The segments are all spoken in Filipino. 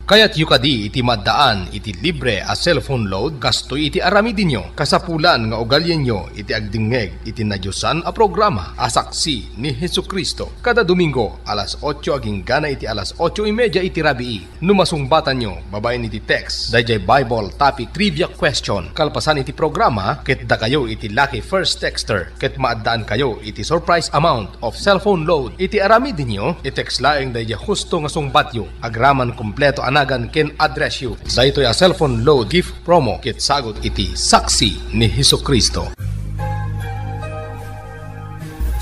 Kaya't yukadi iti maddaan iti libre a cellphone load kasto iti aramidin nyo kasapulan nga ugalyen nyo iti agdingeg iti nadyosan a programa a saksi ni Jesucristo kada Domingo alas 8 aging gana iti alas 8:30 iti rabii. Numasungbatan nyo babaen iti text dayjay Bible topic trivia question kalpasan iti programa ket da kayo iti lucky first texter ket maaddaan kayo iti surprise amount of cellphone load iti aramidin nyo i-text laeng dayjay husto nga sungbatyo agraman kompleto anagan ken address you. Daytoy a cellphone load gift promo ket sagot iti saksi ni Jesucristo.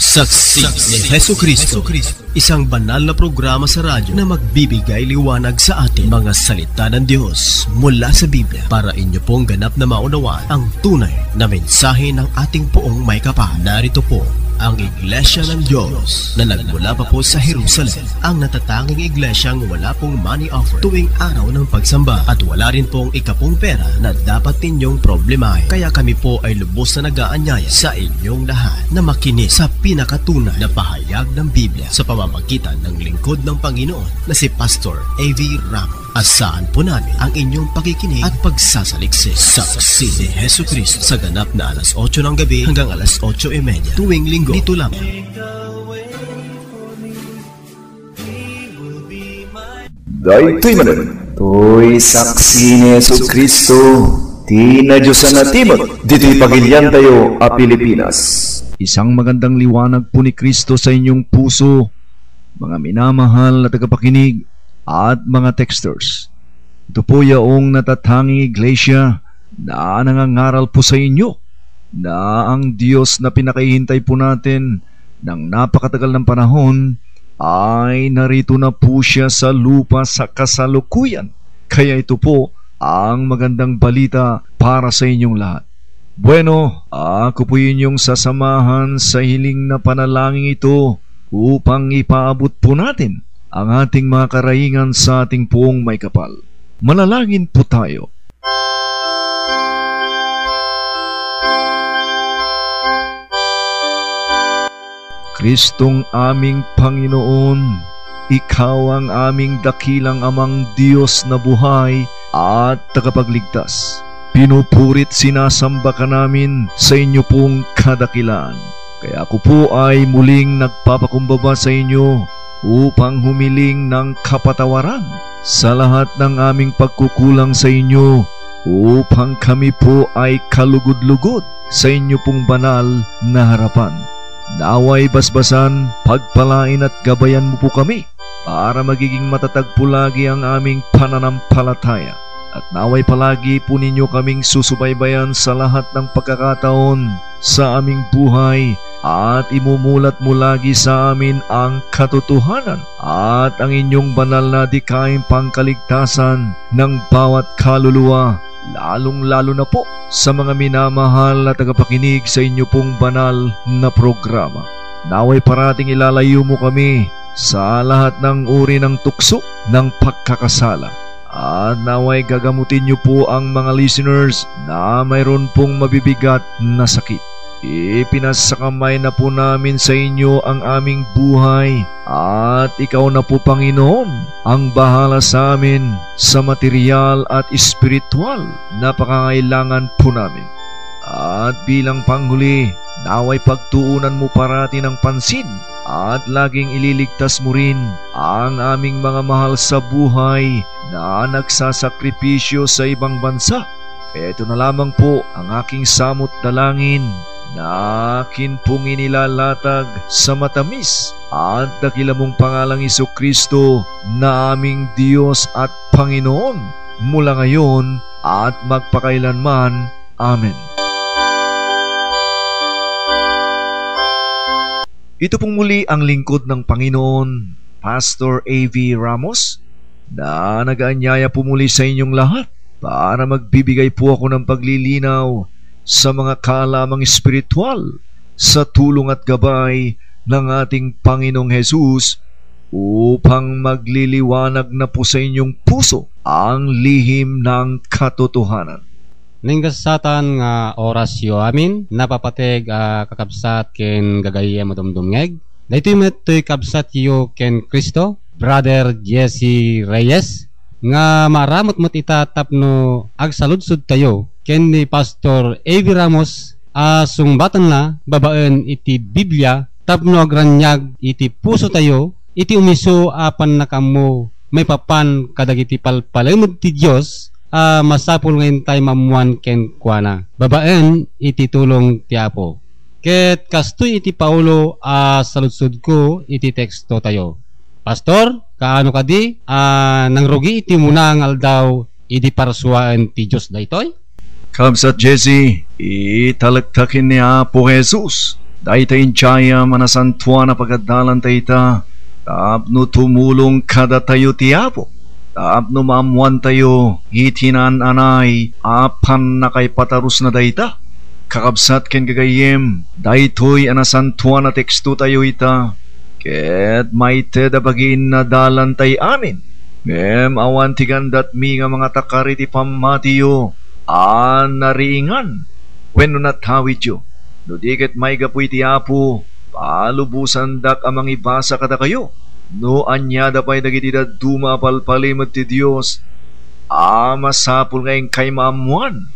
Saksi ni Jesucristo, isang banal na programa sa radyo na magbibigay liwanag sa ating mga salita ng Diyos mula sa Biblia para inyo pong ganap na maunawaan ang tunay na mensahe ng ating poong may kapal. Narito po ang Iglesia ng Diyos na nagmula pa po sa Jerusalem, ang natatanging iglesyang wala pong money offer tuwing araw ng pagsamba at wala rin pong ikapong pera na dapat ninyong problemahin. Kaya kami po ay lubos na nag-aanyaya sa inyong lahat na makinig sa pinakatunay na pahayag ng Biblia sa pamamagitan ng lingkod ng Panginoon na si Pastor A.V. Ramos. Asahan po namin ang inyong pakikinig at pagsasaliksik. Saksi ni Jesucristo sa ganap na alas 8 ng gabi hanggang alas 8:30 tuwing linggo. Dito lamang. Daytoy manen, to'y saksi ni Jesucristo, tinadyosan na timot, dito'y pagilyan tayo a Pilipinas. Isang magandang liwanag po ni Kristo sa inyong puso, mga minamahal na tagapakinig at mga texters. Ito po yaong natatanging iglesia na nangangaral po sa inyo na ang Diyos na pinakahihintay po natin ng napakatagal ng panahon ay narito na po siya sa lupa sa kasalukuyan. Kaya ito po ang magandang balita para sa inyong lahat. Bueno, ako po inyong sasamahan sa hiling na panalangin ito upang ipaabot po natin ang ating mga karaingan sa ating poong may kapal. Manalangin po tayo. Kristong aming Panginoon, Ikaw ang aming dakilang amang Diyos na buhay at tagapagligtas. Pinupurit sinasamba ka namin sa inyo pong kadakilaan. Kaya ako po ay muling nagpapakumbaba sa inyo upang humiling ng kapatawaran sa lahat ng aming pagkukulang sa inyo, upang kami po ay kalugod-lugod sa inyo pong banal na harapan. Naway basbasan, pagpalain at gabayan mo po kami para magiging matatag po lagi ang aming pananampalataya. At naway palagi po ninyo kaming susubaybayan sa lahat ng pagkakataon sa aming buhay at imumulat mo lagi sa amin ang katotohanan at ang inyong banal na dikaing pangkaligtasan ng bawat kaluluwa, lalong-lalo na po sa mga minamahal na tagapakinig sa inyo pong banal na programa. Naway parating ilalayo mo kami sa lahat ng uri ng tukso ng pagkakasala. At naway gagamutin niyo po ang mga listeners na mayroon pong mabibigat na sakit. Ipinasakamay na po namin sa inyo ang aming buhay at ikaw na po, Panginoon, ang bahala sa amin sa material at espiritual na pangangailangan po namin. At bilang panghuli, naway pagtuunan mo parati ng pansin at laging ililigtas mo rin ang aming mga mahal sa buhay na nagsasakripisyo sa ibang bansa. Kaya ito na lamang po ang aking samot dalangin na akin pong inilalatag sa matamis at dakila mong pangalang Jesucristo na aming Diyos at Panginoon mula ngayon at magpakailanman. Amen. Ito pong muli ang lingkod ng Panginoon, Pastor A.V. Ramos, na nag-aanyaya po muli sa inyong lahat para magbibigay po ako ng paglilinaw sa mga kaalamang espiritual sa tulong at gabay ng ating Panginoong Hesus upang magliliwanag na po sa inyong puso ang lihim ng katotohanan. Ningkasatan nga orasyo amin, napapateg kakabsat ken gagayem dumdumngeg. Daytoy metoy kabsat yo ken Kristo, Brother Jesse Reyes. nga maramot-mot ita tapno agsaludsod tayo ken ni Pastor Avi Ramos sungbatan na babaen iti Biblia tapno agranyag iti puso tayo iti umiso apan nakamo may papan kadagiti palpalemod ti Dios masapul ngayon tayo mamuan ken kuana babaen iti tulong ti Apo. Ket kastoy iti Paulo saludsod ko iti teksto tayo. Pastor, kaano kadi nangrugi iti munang aldaw iti parsuaan ti Dios daytoy? Kabsat Jesse, italagtakin ni Apo Jesus. Daytay inchaya manasantuan na pagadalan tayta. Tapno tumulong kada tayo ti Apo. Tapno maamuan tayo, itinan anay, apan na kay patarus na dayta. Kakabsat ken gagayem, daytoy anasantuan na teksto tayo ita. Ket may teda bagin na dalan tay amin. Ngem awan ti gandat mi nga mga takari ti pamatiyo, nariingan. Wenno natawid yo, no diket may gapoy ti Apo, palubusan dak amang ibasa kada kayo. No anya dapay dagiti daduma palpalimot ti Dios masapul ngayong kay maamuan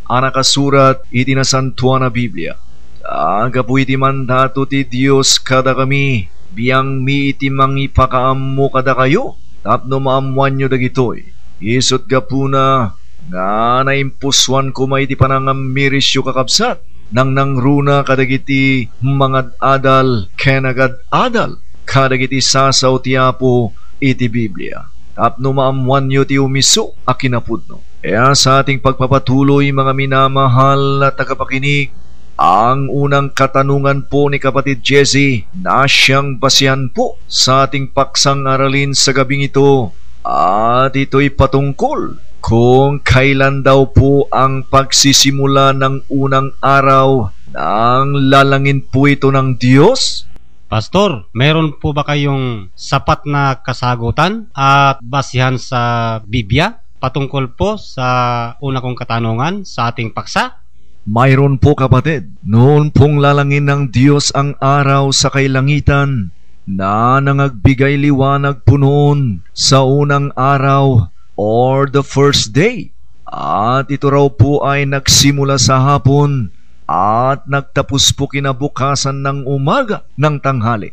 nakasurat iti nasantuan na Biblia. Agapu iti mandato ti Dios kada kami biyang mi iti mangipakaammo kada kayo tapno maamuan nyo dagitoy isot gapuna nga naimpuswan ko may iti panangamirisyo kakabsat nang nangruna kadagiti mga adal kenagad adal kadagiti sasaw ti Apo iti Biblia. Tapno maamuan nyo ti umiso a kinapudno. Kaya sa ating pagpapatuloy mga minamahal na tagapakinig, ang unang katanungan po ni kapatid Jesse na siyang basihan po sa ating paksang aralin sa gabing ito. At ito'y patungkol kung kailan daw po ang pagsisimula ng unang araw ng lalangin po ito ng Diyos. Pastor, meron po ba kayong sapat na kasagutan at basihan sa Biblia patungkol po sa una kong katanungan sa ating paksa? Mayroon po kapatid, noon pong lalangin ng Diyos ang araw sa kailangitan na nangagbigay liwanag po noon sa unang araw or the first day. At ito raw po ay nagsimula sa hapon at nagtapos po kinabukasan ng umaga ng tanghali.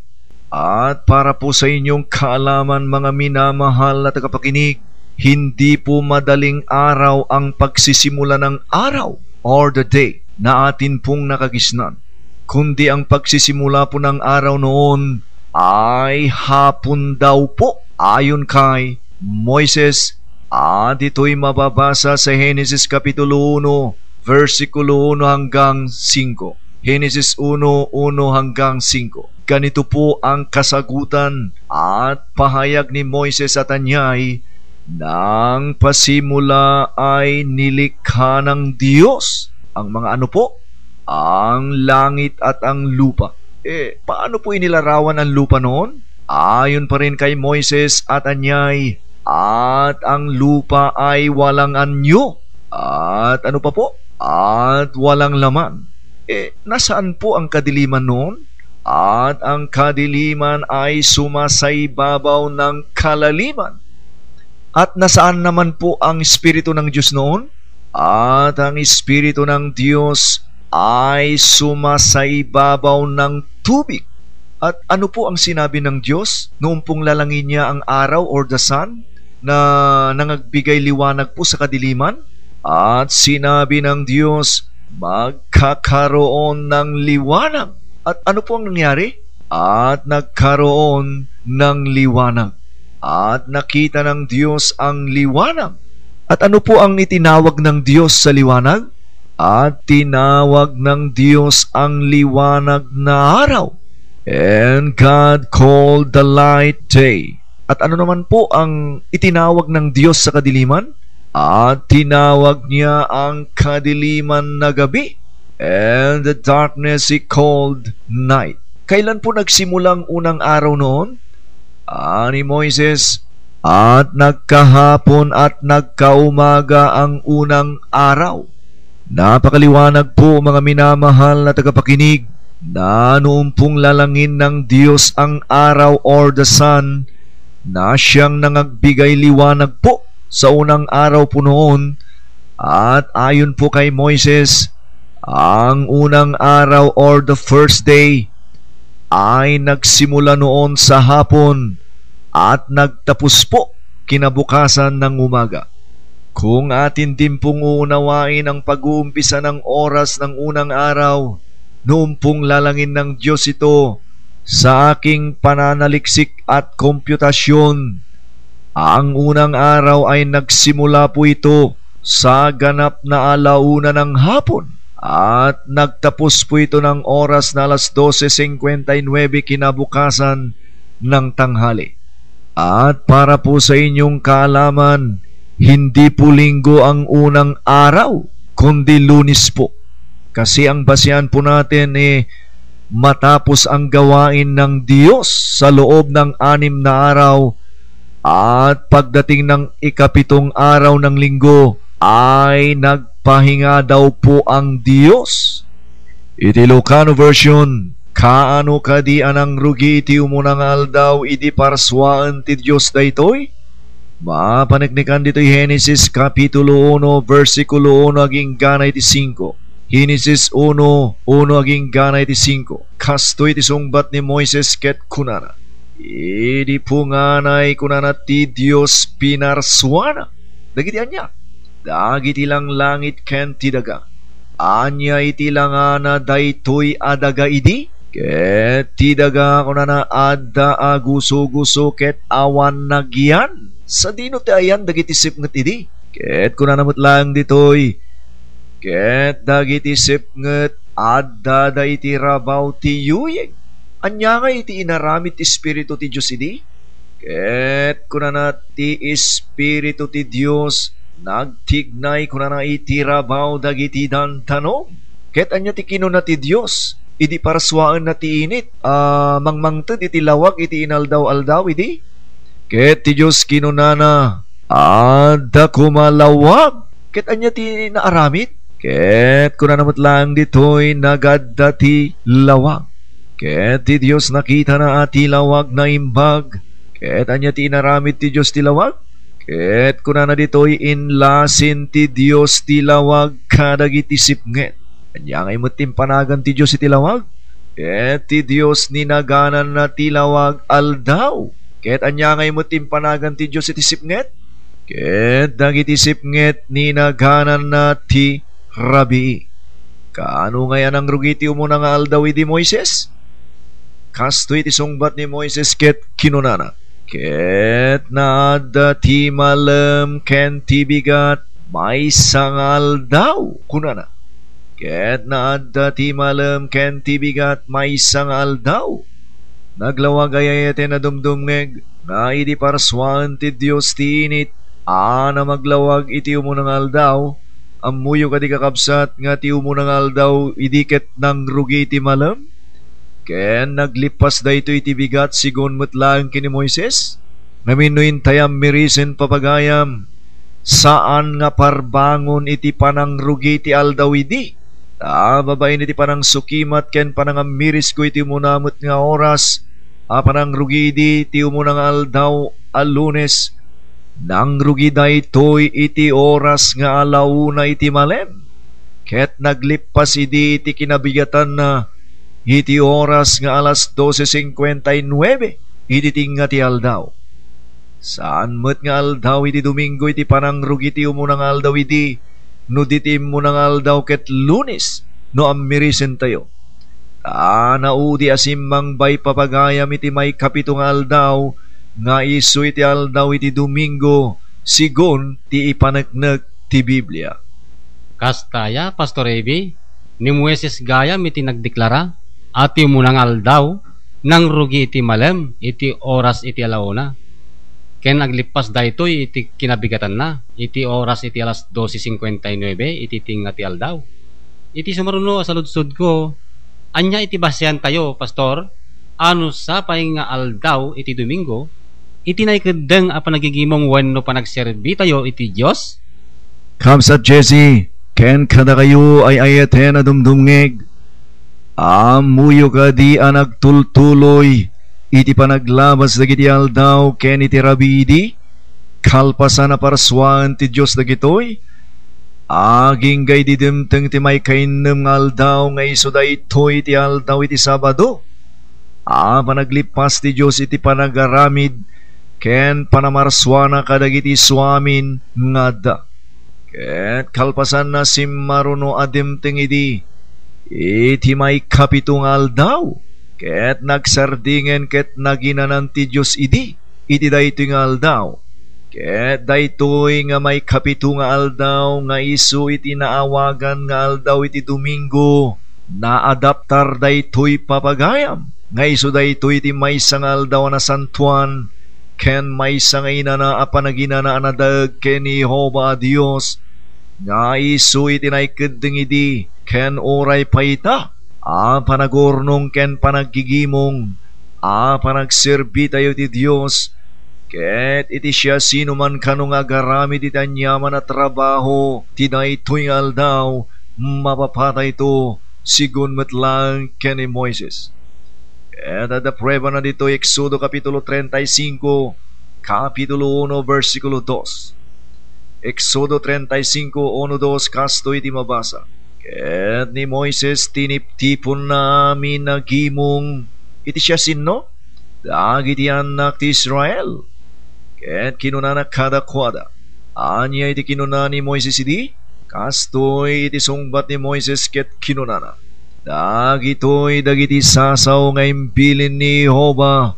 At para po sa inyong kaalaman mga minamahal na tagapakinig, hindi po madaling araw ang pagsisimula ng araw or the day na atin pong nakagisnan. Kundi ang pagsisimula po ng araw noon ay hapon daw po ayon kay Moises. At ito'y mababasa sa Genesis Kapitulo 1 versikulo 1 hanggang 5. Genesis 1:1 hanggang 5. Ganito po ang kasagutan at pahayag ni Moises at anyay nang pasimula ay nilikha ng Diyos ang mga ano po? Ang langit at ang lupa. Paano po inilarawan ang lupa noon? Ayon pa rin kay Moises at anyay, at ang lupa ay walang anyo. At ano pa po? At walang laman. Nasaan po ang kadiliman noon? At ang kadiliman ay sumasaibabaw ng kalaliman. At nasaan naman po ang Espiritu ng Diyos noon? At ang Espiritu ng Diyos ay sumasaibabaw ng tubig. At ano po ang sinabi ng Diyos noong pong lalangin niya ang araw or the sun na nangagbigay liwanag po sa kadiliman? At sinabi ng Diyos, magkakaroon ng liwanag. At ano po ang nangyari? At nagkaroon ng liwanag. At nakita ng Diyos ang liwanag. At ano po ang itinawag ng Diyos sa liwanag? At tinawag ng Diyos ang liwanag na araw. And God called the light day. At ano naman po ang itinawag ng Diyos sa kadiliman? At tinawag niya ang kadiliman na gabi. And the darkness he called night. Kailan po nagsimulang unang araw noon? Ni Moises, at nagkahapon at nagkaumaga ang unang araw. Napakaliwanag po mga minamahal na tagapakinig na noong pong lalangin ng Diyos ang araw or the sun na siyang nangagbigay liwanag po sa unang araw po noon. At ayon po kay Moises, ang unang araw or the first day ay nagsimula noon sa hapon at nagtapos po kinabukasan ng umaga. Kung atin din pong uunawain ang pag-uumpisa ng oras ng unang araw, noon pong lalangin ng Diyos ito sa aking pananaliksik at komputasyon. Ang unang araw ay nagsimula po ito sa ganap na alauna ng hapon at nagtapos po ito ng oras na alas 12:59 kinabukasan ng tanghali. At para po sa inyong kaalaman, hindi po linggo ang unang araw, kundi Lunes po. Kasi ang basihan po natin matapos ang gawain ng Diyos sa loob ng 6 na araw at pagdating ng 7 araw ng linggo ay nagpahinga daw po ang Diyos. Iti Ilocano version, kaano kadi anang rugi iti umunang aldaw iti parswaan ti Diyos daytoy? Mapaneknikan dito Genesis Kapitulo 1 versikulo 1 aging ganay iti 5. Genesis 1:1 aging ganay iti 5. Kasto iti sungbat ni Moises ket kunana, idi punganay kunana ti Diyos pinarswana. Dagiti anya, dagiti lang langit ken ti daga. Anya iti langana daytoy adaga idi, ket ti daga kunana adda aguso-guso ket awan nagyan. Sa dino ti ayan dagiti sipnget idi, ket kunana met lang ditoy, ket dagiti sipnget adda da iti rabaw ti yuyeng. Anya nga iti inaramid ti Espiritu ti Diyos idi, ket kunana ti Espiritu ti Diyos nagtignay kunana iti rabaw dagiti dantanom. Ket anya ti kinuna ti Diyos idi paraswaan na ti init mangmangted iti lawag iti inaldaw-aldaw idi. Ket ti Diyos kinunana adda kumalawag. Ket anya ti naaramid, ket kunana met lang ditoy nagadda ti lawag. Ket ti Diyos nakita na ati lawag na imbag, ket anya ti inaramid ti Diyos ti lawag. Ket kunana ditoy inlasin ti Diyos ti lawag kadagiti sipnget. Anya ngay met timpanagan ti Diyos iti lawag. Ket ti Diyos ninaganan na ti lawag aldaw. Ket anya ngay met timpanagan ti Diyos iti sipnget. Ket dagiti sipnget ninaganan na ti rabii. Kaano ngayon ang rugi ti umuna nga aldaw idi Moises? Kasto iti sungbat ni Moises ket kinunana, ket naadda ti malem ken ti bigat may sangal daw kunana. Ket naadda ti malem ken ti bigat may sangal daw. Naglawag ayayete na dumdumngeg nga idi parswaan ti Diyos ti init na maglawag iti umunang aldaw. Amuyo kadi kakabsat nga ti umunang aldaw idi ket nang rugi ti malem. Ken naglipas dayto iti bigat sigon metlang kini Moises. Naminuin tayam mirisen papagayam. Saan nga parbangon iti panangrugi ti aldaw idi? Babain iti panang sukimat ken panangamiris ko iti munamot nga oras. Panangrugi idi ti umunang aldaw a Lunes. Nangrugi daytoy iti oras nga alauna iti malem. Ket naglipas idi iti kinabigatan na iti oras nga alas 12:59 iti tinga ti aldaw. Saan met nga aldaw iti Domingo iti panangrugi ti umunang aldaw iti no diti munang aldaw ket Lunes no ammirisen tayo. Naudi asimmang bay papagayam iti may 7 nga aldaw nga isu iti aldaw iti Domingo sigon ti ipaneknek ti Biblia. Kastaya, Pastor Evi, ni Moises gayam iti nagdeklara, ati munang aldaw, nang rugi iti malem, iti oras iti alauna. Ken aglipas daytoy iti kinabigatan na, iti oras iti alas 12:59, iti tinga ti aldaw. Iti sumaruno sa ludsud ko, anya iti basyan tayo, Pastor, ano sa paing nga aldaw iti Domingo, iti naikadeng a panagigimong wenno panagserbi tayo iti Diyos? Kamsat Jesse, ken kada kayo ay ayate na dumdumngeg. Amuyo ka di nagtultuloy iti panaglabas dagiti aldaw ken iti rabidi. kalpasan na paraswan ti Diyos dagitoy. Aging gay didimteng ti may kainem nga aldaw nga iso da itoy ti aldaw iti Sabado. Panaglipas ti Diyos iti panagaramid ken panamarswana kadagiti suamin nga da. Ket kalpasan na simmaruno adimteng iti may kapitong aldaw. Ket nagsardingen ket naginanan ti Diyos iti daytoy nga aldaw. Ket daytoy nga may kapito nga aldaw nga isu iti naawagan nga aldaw iti Domingo. Naadaptar daytoy papagayam nga isu daytoy iti maysa nga aldaw na santuan ken maysa nga inana a panaginana anadag ken ni Jehova a Dios nga isu iti naikeddeng idi ken oray payta panagornong ken panaggigimong panagserbi tayo ti Dios. Ket iti siya sino man kano nga garamid iti anyaman na trabaho ti daytoy nga aldaw mapapatay ito sigun met lang ken ni Moises. Ket ada prueba na dito Exodo kapitulo 35 kapitulo 1 versikulo 2. Exodo 35 1-2 kasto iti mabasa. Ket ni Moises tiniptipon namin nagimong iti siya sino? Dagiti anak ti Israel. Ket kinunana kadakwada. Anya iti kinuna ni Moises idi? Kastoy iti sungbat ni Moises ket kinunana. Dagiti sasaw nga imbilin ni Jehova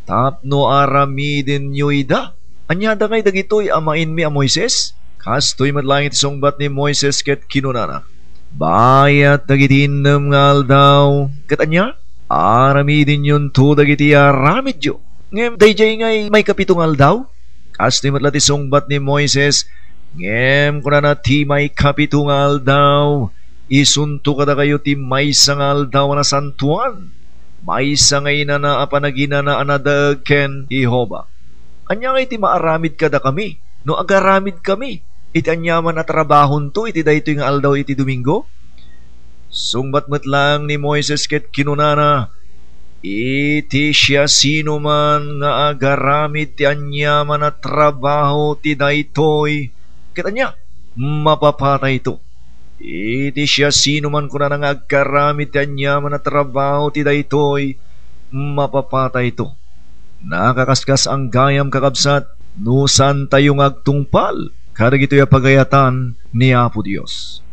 tapno aramidin nyo ida. Anya da kay dagitoy amain mi a Moises? Kastoy madlangit iti sungbat ni Moises ket kinunana. Bayat dagiti innem nga aldaw. Ket anya? Aramidin yun to dagiti aramid yo. Ngem dayjay ngay may kapitong aldaw. Kastoy matla ti sungbat ni Moises. Ngem kunana ti may kapitong aldaw. Isunto kada kayo ti maysa nga aldaw na santuan. Maysa nga inana apanaginana anadag ken Jehova. Anya nga iti maaramid kada kami. No agaramid kami. Iti anyaman at trabahon to iti daytoy nga aldaw iti Domingo. Sungbat met lang ni Moises ket kinunana. Iti siya sino man nga agaramid ti anyaman at trabaho ti daytoy. Ket anya mapapatay ito. Iti siya sino man kunana nga agaramid ti anyaman at trabaho ti daytoy mapapatay ito. Nakakaskas ang gayam kakabsat no san tayo agtungpal kadagitoy a pagayatan ni Apo Dios.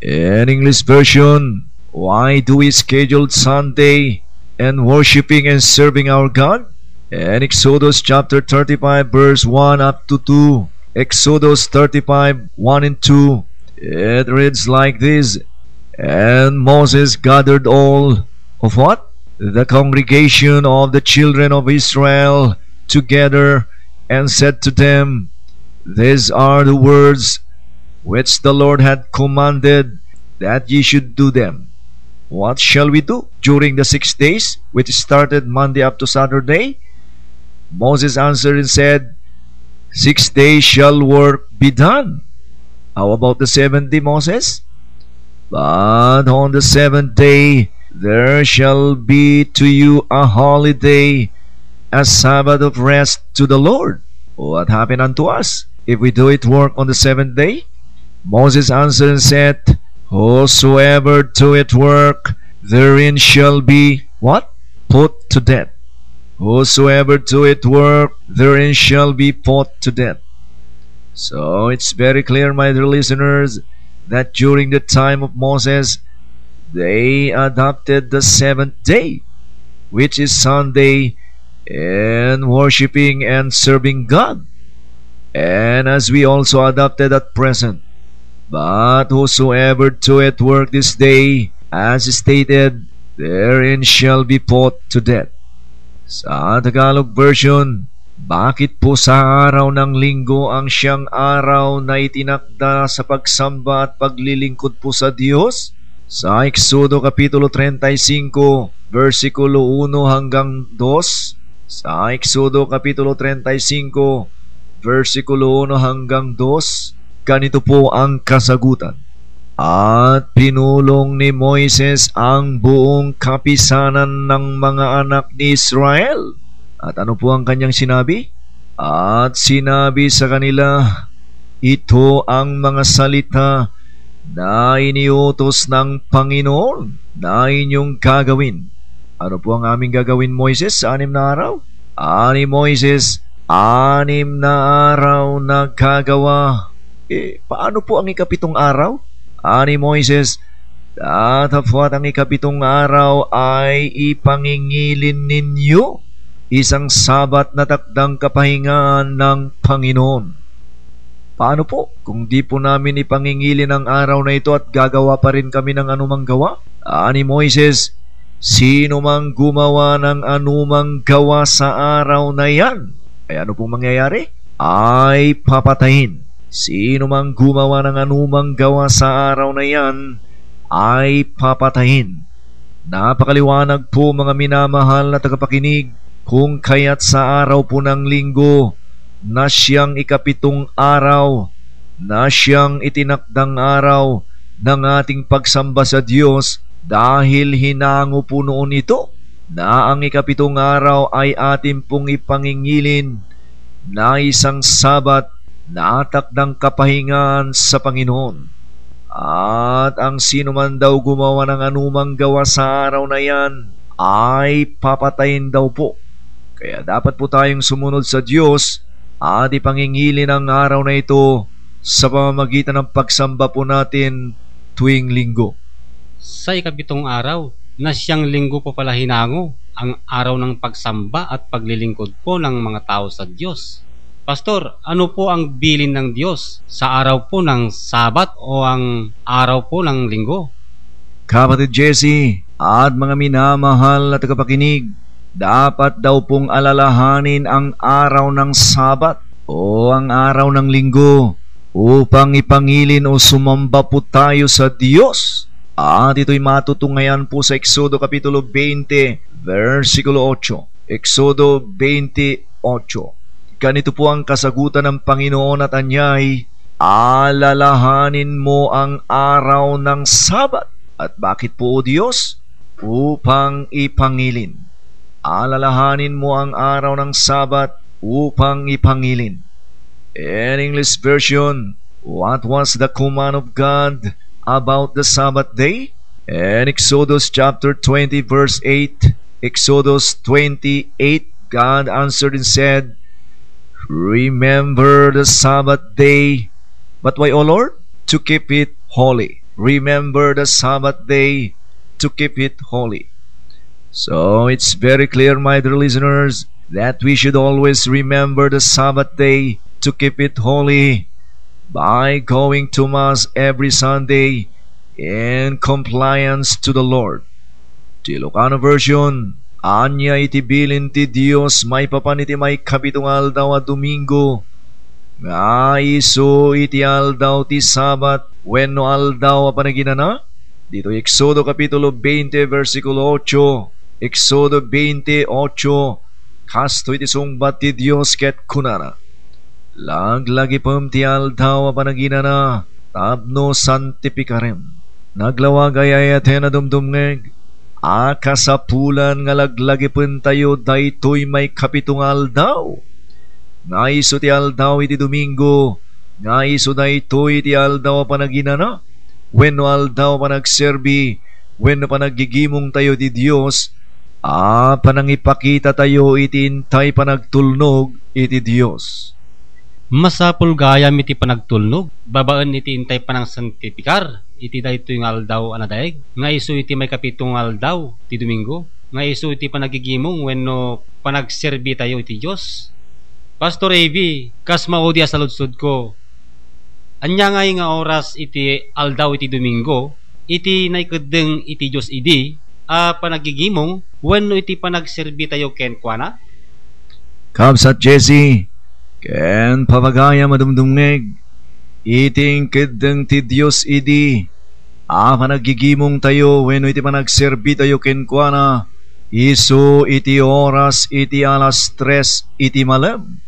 In English version, why do we schedule Sunday and worshiping and serving our God? In Exodus chapter 35 verse 1 up to 2, Exodus 35 1 and 2, it reads like this. And Moses gathered all of what? The congregation of the children of Israel together and said to them, these are the words which the Lord had commanded that ye should do them. What shall we do during the 6 days, which started Monday up to Saturday? Moses answered and said, 6 days shall work be done. How about the 7th day, Moses? But on the 7th day there shall be to you a holiday, a Sabbath of rest to the Lord. What happened unto us if we do it work on the 7th day? Moses answered and said, whosoever doeth work, therein shall be what? Put to death. Whosoever doeth work, therein shall be put to death. So it's very clear, my dear listeners, that during the time of Moses, they adopted the 7th day, which is Sunday, in worshiping and serving God. And as we also adopted at present. But whosoever doeth work this day, as stated, therein shall be put to death. Sa Tagalog version, bakit po sa araw ng linggo ang siyang araw na itinakda sa pagsamba at paglilingkod po sa Diyos? Sa Exodo kapitulo 35, versikulo 1 hanggang 2, sa Exodo kapitulo 35, versikulo 1 hanggang 2, ganito po ang kasagutan. At pinulong ni Moises ang buong kapisanan ng mga anak ni Israel. At ano po ang kanyang sinabi? At sinabi sa kanila, ito ang mga salita na iniutos ng Panginoon na inyong gagawin. Ano po ang aming gagawin, Moises, sa 6 na araw? Ani Moises, 6 na araw na gagawa. Paano po ang 7 araw? Ani Moises, datapwat ang 7 araw ay ipangingilin ninyo isang Sabat na takdang kapahingaan ng Panginoon. Paano po kung di po namin ipangingilin ang araw na ito at gagawa pa rin kami ng anumang gawa? Ani Moises, sino mang gumawa ng anumang gawa sa araw na yan, ay ano pong mangyayari? Ay papatayin. Sino mang gumawa ng anumang gawa sa araw na yan, ay papatayin. Napakaliwanag po, mga minamahal na tagapakinig, kung kaya't sa araw po ng linggo na siyang 7 araw, na siyang itinakdang araw ng ating pagsamba sa Diyos, dahil hinango po noon ito na ang 7 araw ay ating pong ipangingilin na isang Sabat na takdang kapahingaan sa Panginoon. At ang sino man daw gumawa ng anumang gawa sa araw na yan ay papatayin daw po. Kaya dapat po tayong sumunod sa Diyos at ipangingilin ang araw na ito sa pamamagitan ng pagsamba po natin tuwing linggo. Sa 7 araw, na siyang linggo po pala hinango, ang araw ng pagsamba at paglilingkod po ng mga tao sa Diyos. Pastor, ano po ang bilin ng Diyos sa araw po ng Sabat o ang araw po ng linggo? Kapatid Jesse at mga minamahal na tagapakinig, dapat daw pong alalahanin ang araw ng Sabat o ang araw ng linggo upang ipangilin o sumamba po tayo sa Diyos. At ito'y matutunghayan po sa Exodo Kapitulo 20, versikulo 8. Exodo 28. Ganito po ang kasagutan ng Panginoon at anyay, alalahanin mo ang araw ng Sabat. At bakit po, O Diyos? Upang ipangilin. Alalahanin mo ang araw ng Sabat upang ipangilin. In English version, what was the command of God about the Sabbath day? In Exodus chapter 20 verse 8, Exodus 28, God answered and said, remember the Sabbath day. But why, O Lord? To keep it holy. Remember the Sabbath day, to keep it holy. So it's very clear, my dear listeners, that we should always remember the Sabbath day to keep it holy by going to Mass every Sunday in compliance to the Lord. Ti Ilocano version, anya iti bilin ti Dios may papan iti may 7 aldaw a Domingo, nga iso iti aldaw ti Sabat wenno aldaw a panaginana. Dito Exodo Kapitulo 20 versikulo 8. Exodo 28, kasto iti sungbat ti Dios ket kunana, laglagipem ti aldaw a panaginana, tapno santificarem. Naglawag ayayaten na dumdumngeg, kasapulan nga laglagipen tayo daytoy may 7 aldaw. Nga iso ti aldaw iti Domingo, nga iso daytoy iti aldaw a panaginana, wenno aldaw panagserbi, wenno panagigimong tayo ti Dios, panangipakita tayo iti intay panagtulnog iti Dios. Masapul gayam iti panagtulnog, babaan iti intay panang santifikar, iti daytoy nga aldaw anadaig, nga iso iti may 7 aldaw ti Domingo, nga iso iti panagigimong wenno panagserbi tayo iti Dios. Pastor AV, kas maudi sa ludsud ko, anya nga oras iti aldaw iti Domingo, iti naikadeng iti Dios idi, panagigimong wenno iti panagserbi tayo ken kuana? Kabsat Jesse, ken papagaya madumdumngeg, iting kadeng ti Dios idi, panagigimong tayo wenno iti panagserbi tayo ken kuana, iso iti oras iti 3:00 iti malam,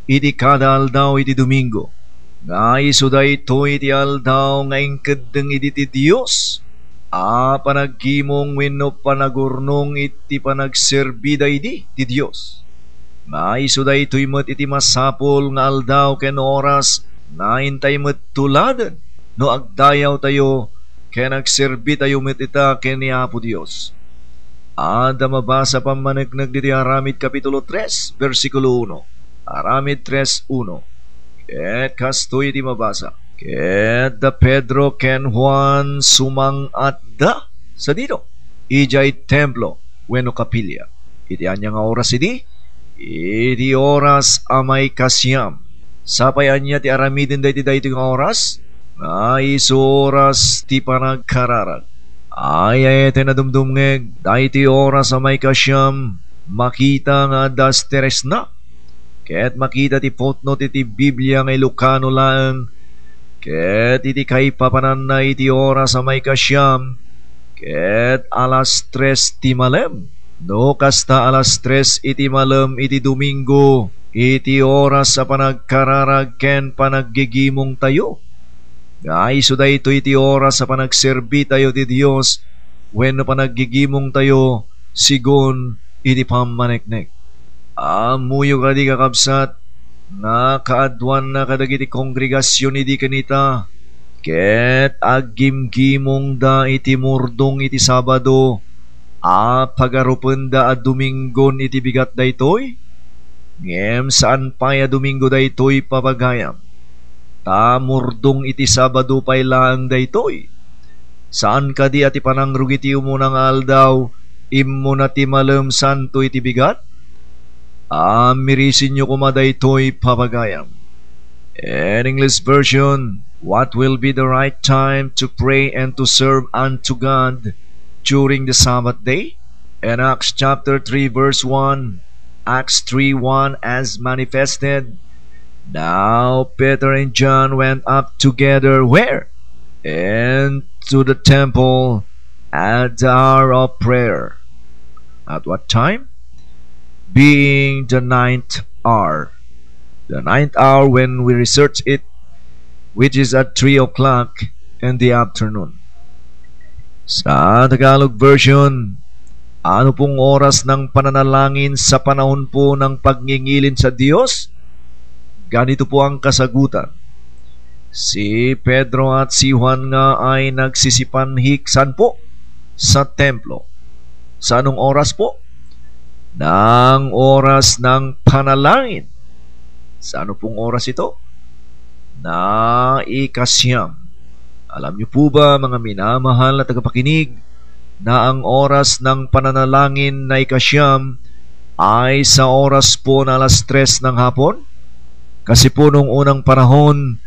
iti kada aldaw iti Domingo. Nga iso daytoy iti aldaw nga ingkadeng iti ti Dios, panagimong wenno panagurnong iti panagserbi daydi ti Dios. Maisuday ito'y met iti masapol nga aldaw ken oras na intay met tuladen no agdayaw tayo ken agserbi tayo met ita ken ni Apo Dios. Ada mabasa pamanagnag diti Aramid Kapitulo 3 versikulo 1. Aramid 3:1. Ket kastoy iti mabasa. Ket da Pedro ken Juan sumang-atda sa dito. Ijay templo wenno kapilya. Iti anya nga oras idi? Iti oras amay kasyam. Sapay anya ti aramidin dayti nga oras? Nga iso oras ti panagkararag. Ay na dumdumngeg, dayti oras amay kasyam, makita nga das teres na. Ket makita ti potno ti Biblia nga Ilocano lang. Ket iti kay papanan na iti oras amay kasyam. Ket alas 3 ti malem. No kasta alas 3 iti malem iti Domingo. Iti oras sa panagkararag ken panaggigimong tayo. Gaiso da ito iti oras sa panagserbi tayo ti Dios wenno panaggigimong tayo sigon iti pamaneknek. Amuyo kadi kakabsat na kaadwan na kadagiti kongregasyon iti kanita ket aggimgimong da iti murdong iti Sabado pagarupen da a Domingon iti bigat daytoy ngem saan pa ya Domingo daytoy papagayam. Murdong iti Sabado pay lang daytoy. Saan kadi ati panangrug iti umunang aldaw immo na ti malem santo iti bigat? Mirisin nyo kuma daytoy papagayam. In English version, what will be the right time to pray and to serve unto God during the Sabbath day? In Acts chapter 3 verse 1, Acts 3:1 as manifested. Now Peter and John went up together where? Into the temple at the hour of prayer. At what time? Being the 9th hour. The 9th hour when we research it, which is at 3 o'clock in the afternoon. Sa Tagalog version, ano pong oras ng pananalangin sa panahon po ng pagngingilin sa Diyos? Ganito po ang kasagutan. Si Pedro at si Juan nga ay nagsisipanhik saan po? Sa templo. Sa anong oras po? Nang oras ng panalangin. Sa ano pong oras ito? Na ikasyam. Alam niyo po ba mga minamahal na tagapakinig na ang oras ng pananalangin na ikasyam ay sa oras po na alas 3 ng hapon? Kasi po nung unang panahon,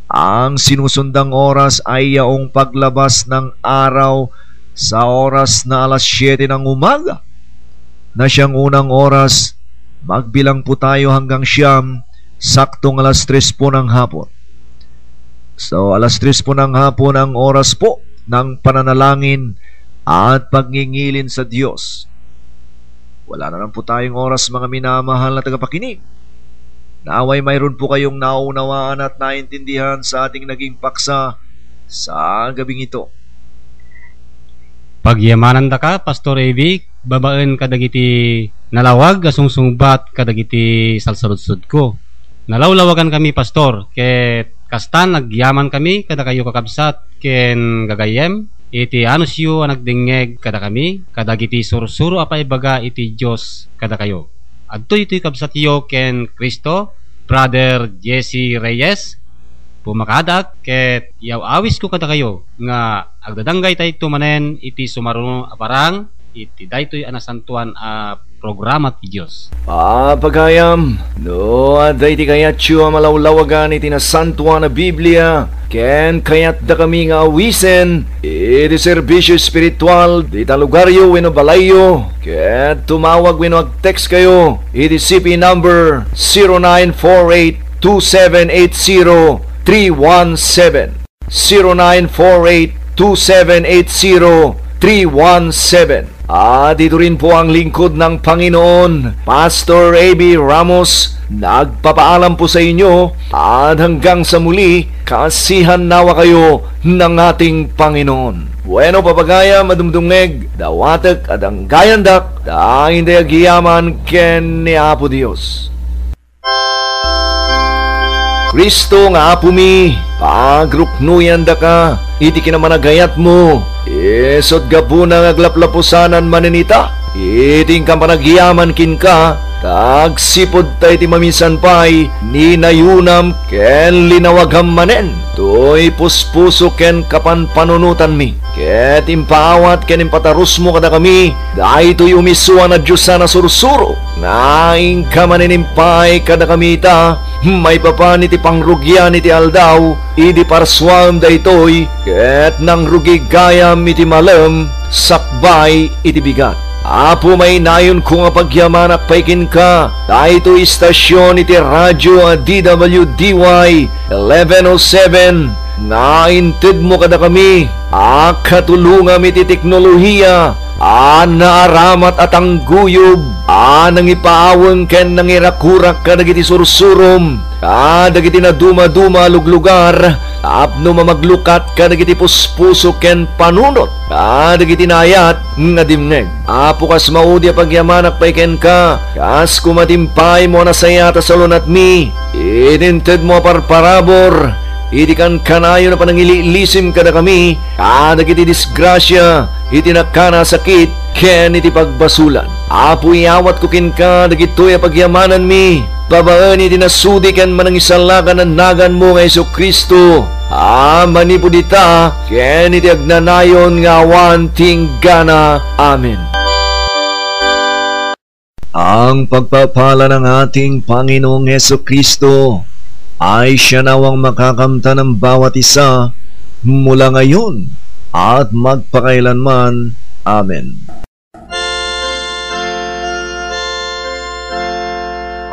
ang sinusundang oras ay yaong paglabas ng araw sa oras na alas 7 ng umaga. Na siyang unang oras, magbilang po tayo hanggang siyam, saktong alas 3 po ng hapon. So alas 3 po ng hapon ang oras po ng pananalangin at pagngingilin sa Diyos. Wala na lang po tayong oras mga minamahal na tagapakinig. Naway mayroon po kayong naunawaan at naintindihan sa ating naging paksa sa gabing ito. Pagyamanan da ka, Pastor Evi, babaen kadagiti nalawag asungsungbat kadagiti salsaludsud ko. Nalawlawagan kami, Pastor, ket kastan nagyaman kami kada kayo kakabsat ken gagayem iti anusyo nagdingeg kada kami kadagiti sursuro apay baga iti Dios kada kayo. Adto ito'y kabsatiyo ken Kristo, Brother Jesse Reyes, pumakadak, ket yaw-awis ko kada kayo, nga agdadanggay tayo tumanen, iti sumaruno aparang, iti daytoy anasantuan a programa ti Diyos. Pagayam, no, aday ti kayat siya malawlawagan iti nasantuan na Biblia, ken kayat da kami nga awisen, iti serbisyo spiritual, di talugaryo weno balayo, ket tumawag weno ag-text kayo, iti CP number 0948-2780-317, 0948-2780-317. Dito rin po ang lingkod ng Panginoon, Pastor A.B. Ramos, nagpapaalam po sa inyo at hanggang sa muli, kasihan nawa kayo ng ating Panginoon. Bueno papagaya madumdungeg, dawatek at ang gayandak, dahil hindi agiyaman ken ni Apo Dios. Kristo nga Apo mi, pagruknuyan da ka, iti kinamanagayat mo, isot gabuna nga aglaplapusanan maninita, iting kang panagyaman kin ka, kag sipod tayo ti mamisan pa'y ninayunam ken linawagam manen. To'y puspuso ken kapan panunutan mi. Ket impaawat ken impatarus mo kada kami, dahil to'y umisuan na Diyos na sursuro. Naing ka maninimpay kada kami ita, may papan iti pangrugyan iti aldaw, idi parswam da ito'y, ket nang rugigayam iti malam, sakbay iti bigat. Apo may nayon kung apagyaman paikin ka, dahil ito istasyon iti radyo DWDY 1107, naintid mo kada kami, katulungam iti teknolohiya, naaramat at ang guyub, nang ipaawang ken nang irakurak kadag iti sursurom, kadag iti na duma-duma luglugar, tapno mamaglukat kadag iti puspuso ken panunot, kadag iti nayat nga dimneg. Apo kas maudi apagyaman paiken ka, kas kumatimpay mo na sayata sa lunat mi, ininted mo parparabor, iti kan kanayo na panangililisim kada kami, kadag iti disgrasya, iti nakana sakit, ken iti pagbasulan. Apo iawat ko kin ka, dagito'y pagyamanan mi, babaan iti nasudi ken manangisalakan ang nagan mo nga Jesucristo. Manipudita, ken iti agnanayon nga awan tinggana. Amen. Ang pagpapala ng ating Panginoong Jesucristo ay siya nawang makakamta ng bawat isa mula ngayon at magpakailanman. Amen.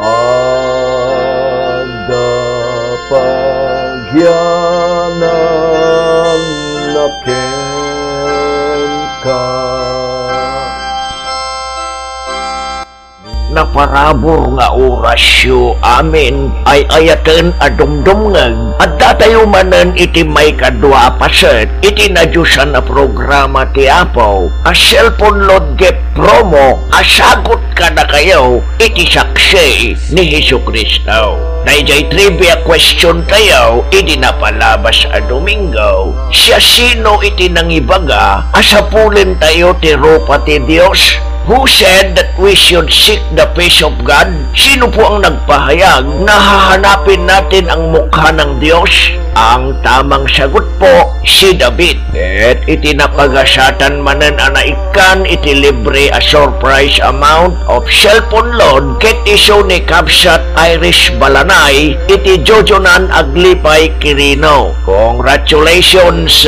Agapagyanang naken ka, naparabor nga orasyo amin ay ayaten adumdumngag at datayo manen iti may kadwa paset iti nadyusan na programa ti Apo a cellphone load get promo asagot ka na kayo iti saksi ni Jesucristo. Naijay trivia question tayo iti napalabas a Domingo, siya sino iti nangibaga asapulin tayo ti rupa ti Dios? Who said that we should seek the face of God? Sino po ang nagpahayag na hahanapin natin ang mukha ng Diyos? Ang tamang sagot po, si David. At itinapagasatan manen anaikan iti libre a surprise amount of cellphone load ket iso ni Kabsat Irish Balanay iti Jojonan Aglipay Quirino. Congratulations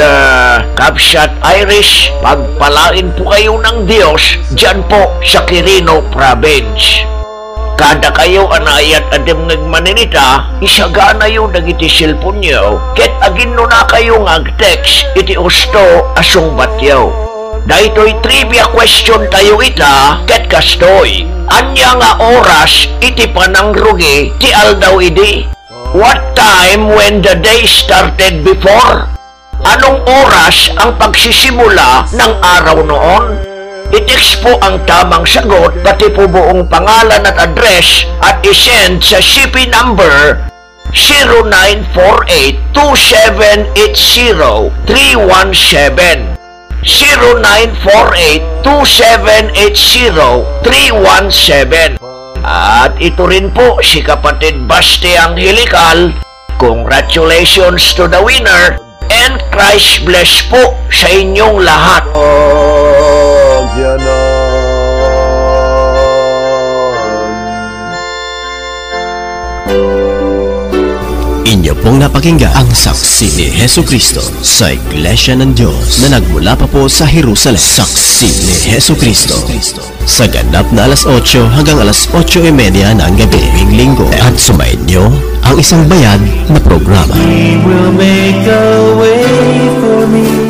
Kabsat Irish, pagpalain po kayo ng Diyos dyan po sa Quirino Province. Kada kayo anayat adem ngagmaninita, isagana yung dagiti cellphone nyo, ket agin no na kayo ngag-text iti usto asong batyaw. Dahito'y trivia question tayo ita, ket kastoy, anya nga oras iti panangrugi ti aldaw idi? What time when the day started before? Anong oras ang pagsisimula ng araw noon? I-text po ang tamang sagot, pati po buong pangalan at address at isend sa CP number 0948-2780-317 0948-2780-317. At ito rin po si kapatid Basti Angelical. Congratulations to the winner and Christ bless po sa inyong lahat. Inyo pong napakinggan ang saksi ni Jesucristo sa Iglesia ng Diyos na nagmula pa po sa Jerusalem. Saksi ni Jesucristo sa ganap na alas 8 hanggang alas 8:30 ng gabi tuwing linggo. At sumayin nyo ang isang bayad na programa. He will make a way for me.